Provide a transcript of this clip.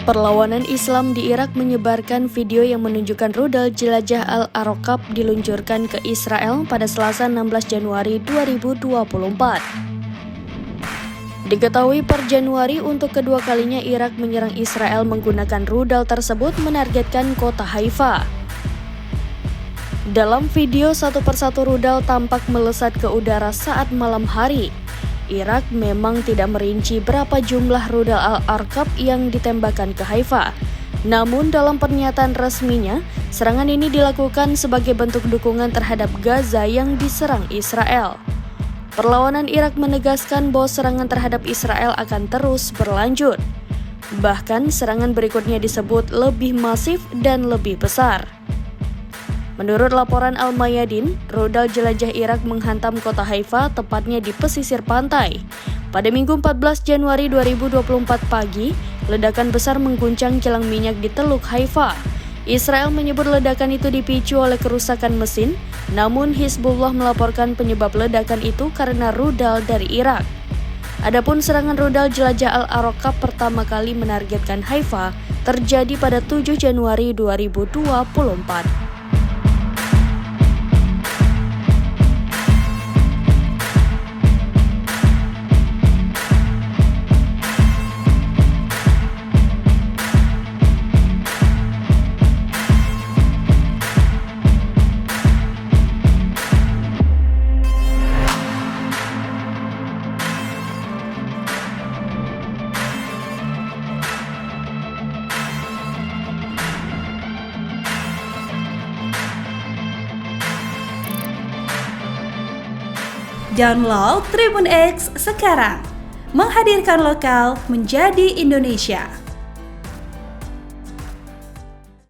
Perlawanan Islam di Irak menyebarkan video yang menunjukkan rudal jelajah Al-Arokab diluncurkan ke Israel pada Selasa 16 Januari 2024. Diketahui per Januari untuk kedua kalinya Irak menyerang Israel menggunakan rudal tersebut menargetkan kota Haifa. Dalam video, satu persatu rudal tampak melesat ke udara saat malam hari. Irak memang tidak merinci berapa jumlah rudal Al-Arokab yang ditembakkan ke Haifa. Namun dalam pernyataan resminya, serangan ini dilakukan sebagai bentuk dukungan terhadap Gaza yang diserang Israel. Perlawanan Irak menegaskan bahwa serangan terhadap Israel akan terus berlanjut. Bahkan serangan berikutnya disebut lebih masif dan lebih besar. Menurut laporan Al-Mayadin, rudal jelajah Irak menghantam kota Haifa, tepatnya di pesisir pantai. Pada Minggu 14 Januari 2024 pagi, ledakan besar mengguncang kilang minyak di Teluk Haifa. Israel menyebut ledakan itu dipicu oleh kerusakan mesin, namun Hizbullah melaporkan penyebab ledakan itu karena rudal dari Irak. Adapun serangan rudal jelajah Al-Arokab pertama kali menargetkan Haifa terjadi pada 7 Januari 2024. Download Tribun X sekarang, menghadirkan lokal menjadi Indonesia.